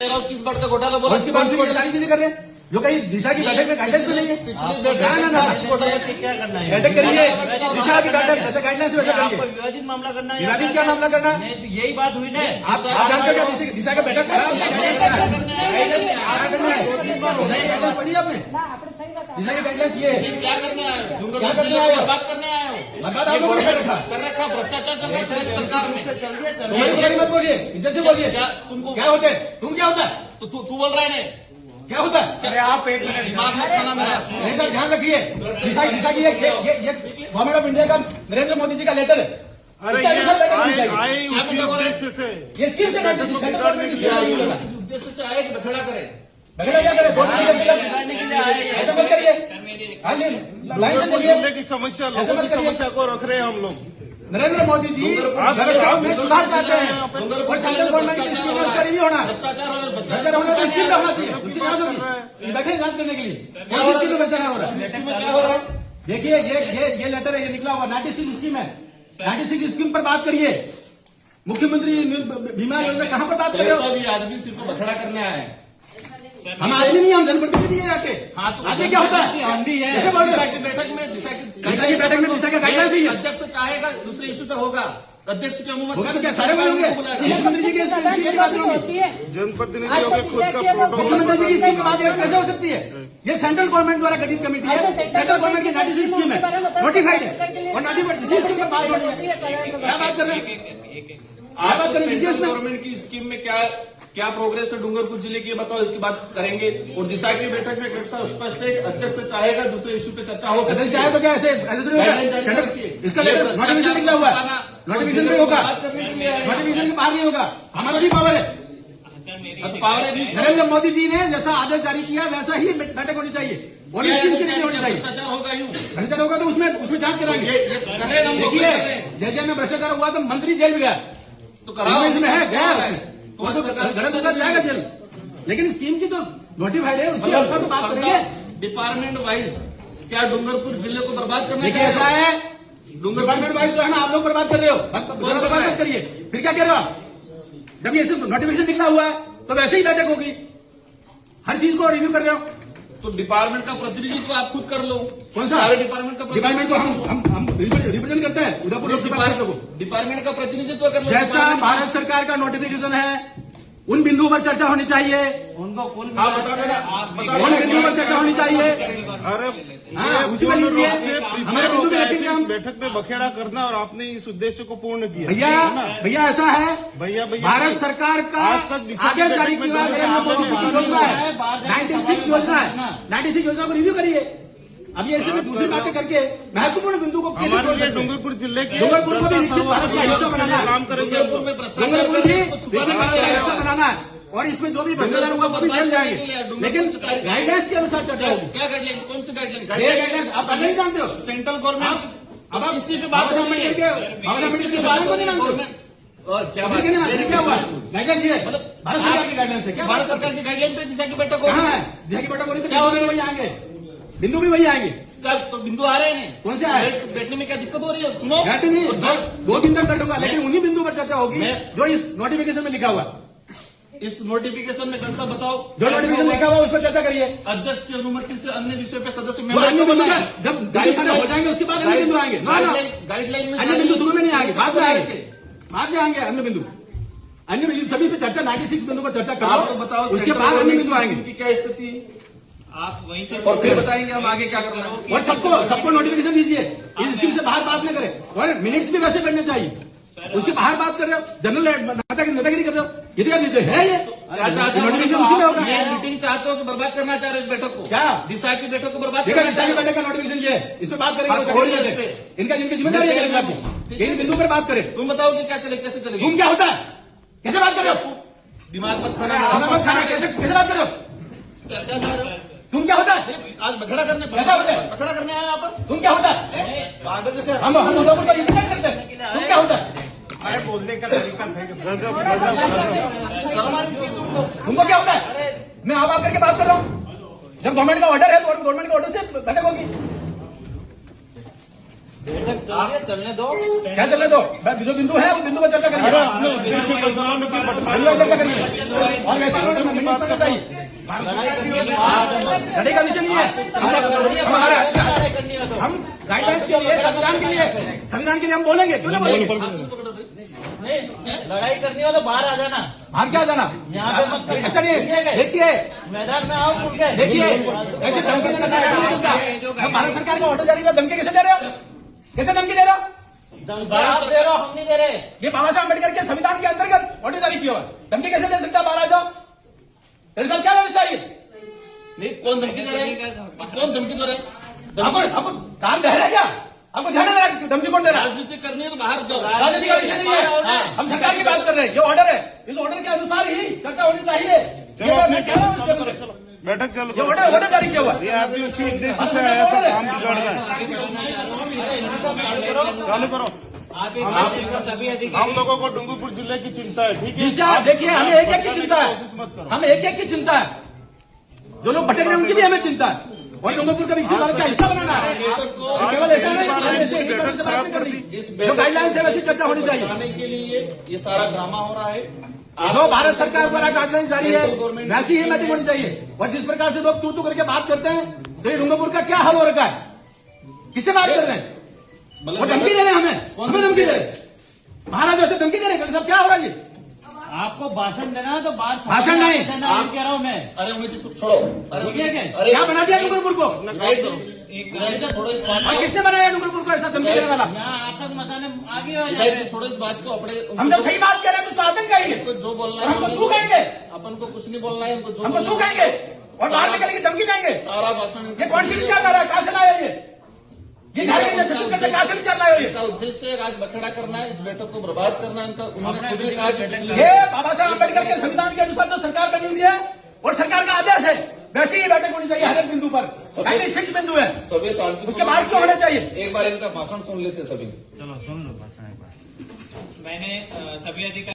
किस बात का घोटाला बोला? उसकी बात से सारी चीजें कर रहे हैं जो कहीं दिशा की बैठक में गाइडलाइंस मिलेंगे। घोटाला बैठक करिए, दिशा की बैठक जैसे गाइडलाइंस वैसा करिए। विवादित मामला करना है। विवादित क्या मामला करना? यही बात हुई ना। आप जानते हो क्या दिशा का बैठक क्या करना है? पढ़ी आपने दिशा की गाइडलाइंस ये क्या करने आए हो? क्या करने आए हो? बात करने आए हो? बात आप लोगों ने कर रखा कर रखा भ्रष्टाचार चल रहा है सरकार में। तुम्हारी मत बोलिए, इज्जत से बोलिए। तुमको क्या होते हैं? तुम क्या होता है? तो तू बोल रहा है ना क्या होता है? अरे आप एक मिनट दिमाग मत खाना मेरा। नहीं सर, ध्यान रखिए। दिशा की ये गवर्नमेंट ऑफ इंडिया का नरेंद्र मोदी जी का लेटर है। अरे आए उसी उद्देश्य से ये स्कीम से उद्देश्य से आए कि बखेड़ा करे। बगैर क्या करे? बिगाड़ने के लिए आए। ऐसा मत करिए। हाँ जी, लाइन से बोलिए। बोलने की समस्या, लोगों की समस्या को रख रहे हैं हम लोग। नरेंद्र मोदी जी व्यवस्थाओं में सुधार चाहते हैं और सेंट्रल गवर्नमेंट की स्कीम में उसका रिव्यू होना। भ्रष्टाचार होना तो स्कीम होना चाहिए, उसकी जांच होगी। बैठे जांच करने के लिए कौन सी स्कीम में भ्रष्टाचार हो रहा है? देखिए ये लेटर है, ये निकला हुआ 96 स्कीम है। 96 स्कीम पर बात करिए। मुख्यमंत्री बीमा योजना कहाँ पर बात कर रहे हो? भी आदमी सिर्फ बखेड़ा करने आए हैं। हम आदमी नहीं, हम जनप्रतिनिधि है आके। हाँ तो आदमी क्या होता है? आंधी है। कैसे बोल रहे दिशा हो? की बैठक में दिशा की बैठक में दिशा का गाइडलाइंस ही है। अध्यक्ष चाहेगा दूसरे इश्यू पे होगा। अध्यक्ष की होगा अनुमति तो क्या सारे बोलेंगे? मुख्यमंत्री जी की बात होगी। जनप्रतिनिधियों के खुद का प्रोटोकॉल मुख्यमंत्री जी की स्कीम की बात कैसे हो सकती है? ये सेंट्रल गवर्नमेंट द्वारा गठित कमेटी है। सेंट्रल गवर्नमेंट की 96 स्कीम है, नोटिफाइड है और नोटिफाइड इसी स्कीम पर बात हो रही है। क्या बात कर रहे हैं? आप बात करें दीजिए उसमें। गवर्नमेंट की स्कीम में क्या प्रोग्रेस है डूंगरपुर जिले की, बताओ, इसकी बात करेंगे। और दिशा की बैठक में स्पष्ट है, अध्यक्ष चाहेगा दूसरे इश्यू पे चर्चा हो सकती है। चाहे तो क्या ऐसे इसका लेटर नोटिफिकेशन निकला हुआ है, नोटिफिकेशन नहीं होगा, नोटिफिकेशन के बाहर नहीं होगा। हमारा भी पावर है। नरेंद्र मोदी जी ने जैसा आदेश जारी किया वैसा ही बैठक होनी चाहिए और स्कीम की नहीं होनी चाहिए। भ्रष्टाचार होगा यूं, भ्रष्टाचार होगा तो उसमें जांच कराएंगे। देखिए जैसे में भ्रष्टाचार हुआ तो मंत्री जेल भी गया, तो कराओ। इसमें है गया वो तो गलत होगा जाएगा जेल। लेकिन स्कीम की जो नोटिफाइड है उसकी अवसर तो बात करेंगे। डिपार्टमेंट वाइज क्या डूंगरपुर जिले को बर्बाद करना? देखिए ऐसा है, डिपार्टमेंट वाइज जो है ना आप लोग बर्बाद कर रहे हो, बर्बाद मत करिए। फिर क्या कह रहे हो आप? जब ये नोटिफिकेशन निकला हुआ है तो वैसे ही बैठक होगी, हर चीज को रिव्यू कर रहे हो। तो डिपार्टमेंट का प्रतिनिधित्व आप खुद कर लो। कौन सा? सारे डिपार्टमेंट का डिपार्टमेंट को हम रिप्रेजेंट करते हैं उदयपुर लोकसभा क्षेत्र को। डिपार्टमेंट का प्रतिनिधित्व कर लो। जैसा भारत सरकार का नोटिफिकेशन है उन बिंदुओं पर चर्चा होनी चाहिए। उनको आप बता देना, उन बिंदुओं पर चर्चा होनी चाहिए। अरे हाँ, उसी में लीजिए। हमारे बिंदु भी रखेंगे हम। बैठक में बखेड़ा करना और आपने इस उद्देश्य को पूर्ण किया। भैया ऐसा है, भैया भारत सरकार का आज तक दिशा की आदेश जारी बैठक में किया योजना है, 96 योजना है। 96 योजना को रिव्यू करिए। अब ये ऐसे में दूसरी बातें करके महत्वपूर्ण बिंदु को कैसे हमारे छोड़ लिए सकते हैं? डूंगरपुर जिले के डूंगरपुर को भी विकसित भारत का हिस्सा बनाना है। काम करेंगे। डूंगरपुर भी विकसित भारत का हिस्सा बनाना है और इसमें जो भी भ्रष्टाचार होगा वो भी जल जाएंगे। लेकिन गाइडलाइंस के अनुसार चर्चा होगी। क्या गाइडलाइन? कौन सी गाइडलाइन? ये गाइडलाइंस आप नहीं जानते हो। सेंट्रल गवर्नमेंट अब आप इसी पे बात अम्बेडकर के बारे को नहीं मानते हो। और क्या अभी क्या हुआ? गाइडलाइंस ये भारत सरकार की गाइडलाइंस है। क्या भारत सरकार की गाइडलाइन पे दिशा की बैठक हो कहाँ है? दिशा की बैठक हो रही तो क्या हो रही है? वही आएंगे, बिंदु भी वही आएंगे। तो बिंदु आ रहे हैं। कौन से आए? बैठने में क्या दिक्कत हो रही है? सुनो, बैठे नहीं, 2 दिन तक बैठूंगा, लेकिन उन्हीं बिंदु पर चर्चा होगी जो इस नोटिफिकेशन में लिखा हुआ। इस नोटिफिकेशन में कौन सा बताओ? जो नोटिफिकेशन लिखा हुआ उस पर चर्चा करिए। अध्यक्ष की अनुमति से अन्य विषय पे सदस्य वो अन्य बिंदु जब गाइडलाइन हो जाएंगे उसके बाद अन्य बिंदु आएंगे। गाइडलाइन में अन्य बिंदु शुरू में नहीं आएंगे, बाद में आएंगे, बाद में आएंगे अन्य बिंदु। अन्य बिंदु सभी पे चर्चा 96 बिंदु पर चर्चा आप तो करो, बताओ उसके बाद अन्य बिंदु आएंगे। की क्या स्थिति है? आप वहीं से और फिर बताएंगे हम आगे क्या करना है। और सबको नोटिफिकेशन दीजिए। इस स्कीम से बाहर बात न करें और मिनट्स भी वैसे करने चाहिए। उसके बाहर बात कर रहे हो, जनरल नेतागिरी कर रहे हो। ये है ये क्या चाहते हो? नोटिफिकेशन उसी में होगा। ये मीटिंग चाहते हो तो बर्बाद करना चाह रहे हो इस बैठक को? क्या दिशा की बैठक को बर्बाद देखा? करना दिशा की बैठक का नोटिफिकेशन ये है, इस पर बात करेंगे। इनका जिनकी जिम्मेदारी है इन बिंदु पर बात करें। तुम बताओ कि क्या चले, कैसे चलेगी? तुम क्या होता है? कैसे बात कर रहे हो? दिमाग मत खाना कैसे बात कर रहे हो? तुम क्या होता है? आज बखड़ा करने कैसा होता है? बखड़ा करने आए यहाँ पर? तुम क्या होता है? पागल जैसे हम उदयपुर का रिप्रेजेंट करते हैं। तुम क्या होता है? अरे बोलने का तरीका शर्म आनी चाहिए तुमको। तुमको क्या होता है? मैं आप करके बात कर रहा हूँ। जब गवर्नमेंट का ऑर्डर है तो गवर्नमेंट के ऑर्डर से बैठक होगी। चलने दो। क्या चलने दो? जो बिंदु है वो बिंदु पर चर्चा करिए। अरे अपने उद्देश्य को सामने क्यों बिंदु पर चर्चा करिए। और वैसे मिनट में बताइए, लड़ाई का विषय नहीं है। हम गाइडलाइंस के लिए, संविधान के लिए हम बोलेंगे, क्यों ना बोलेंगे? लड़ाई करनी हो तो बाहर आ जाना, बाहर क्या जाना? यहाँ पे मत करिए। ऐसा नहीं है। देखिए मैदान में आओ खुल के। देखिए, ऐसे धमकी देने का नहीं चलता। भारत सरकार का ऑर्डर जारी किया, धमकी कैसे दे रहे हो? कैसे धमकी दे रहे हो? आप दे रहे हो, हम नहीं दे रहे। ये बाबा साहब अम्बेडकर के संविधान के अंतर्गत ऑर्डर जारी किया हुआ है। धमकी कैसे दे सकता? बाहर आ जाओ। तेरे साथ क्या व्यवस्था है? नहीं, कौन धमकी दे रहा है? कौन धमकी दे रहा है? आपको कान बहरा है क्या? आपको ध्यान है मेरा? धमकी कौन दे रहा है? राजनीति करनी है तो बाहर जाओ। राजनीति का विषय नहीं है। हम सरकार की बात कर रहे हैं। ये ऑर्डर है, इस ऑर्डर के अनुसार ही चर्चा होनी चाहिए। ये मैं कह रहा हूँ, बैठक चलो। ये ऑर्डर जारी किया हुआ है। ये आदमी उसी उद्देश्य से आया था, काम बिगाड़ रहा है। चालू करो। सभी हम लोगों को डूंगरपुर जिले की चिंता है, ठीक है? दिशा देखिए, हमें एक एक की चिंता कोशिश मत है। करो। हमें एक एक की चिंता है। जो लोग भटक रहे हैं उनकी भी हमें चिंता है। और डूंगरपुर का विकसित भारत का हिस्सा बनाना है। केवल ऐसा नहीं, जो गाइडलाइंस है वैसी चर्चा होनी चाहिए। बनाने के लिए ये सारा ड्रामा हो रहा है। जो भारत सरकार द्वारा गाइडलाइन जारी है वैसी ही मीटिंग होनी चाहिए। और जिस प्रकार से लोग तू करके बात करते हैं, तो ये डूंगरपुर का क्या हाल हो रखा है? किससे बात कर रहे हैं? वो धमकी दे रहे हैं हमें धमकी दे रहे हैं। महाराज ऐसे धमकी दे रहे हैं। सब क्या हो रहा है जी? आपको भाषण देना है तो बाहर भाषण नहीं। आप कह रहा हूँ मैं। अरे उमेश जी, छोड़ो। ठीक है क्या? अरे क्या बना दिया डूंगरपुर को? छोड़ो इस बात और किसने बनाया डूंगरपुर को ऐसा धमकी देने वाला? यहाँ आतंक मचाने आगे हो को। जाए। छोड़ो इस बात को। अपने हम जब सही बात कह रहे हैं तो उसको आतंक कहेंगे। उनको जो बोलना और है हमको तू कहेंगे। अपन को कुछ नहीं बोलना है। उनको जो हमको तू बोलना है, कहेंगे और बाहर निकल के धमकी देंगे। सारा भाषण ये कौन सी विचारधारा है? कहाँ से लाया ये छत्तीसगढ़ से कहाँ से विचार लाया ये? इसका उद्देश्य है आज बखेड़ा करना है, इस बैठक को बर्बाद करना है। इनका उन्होंने खुद ने कहा कि पिछले ये बाबा साहब अम्बेडकर के संविधान के अनुसार तो सरकार बनी हुई है और सरकार का आदेश है, वैसे ही बैठक होनी चाहिए हर एक बिंदु पर। 96 बिंदु है, सभी साल की उसके बाद क्यों होना चाहिए? एक बार इनका भाषण सुन लेते सभी। चलो सुन लो भाषण एक बार। मैंने सभी अधिकारी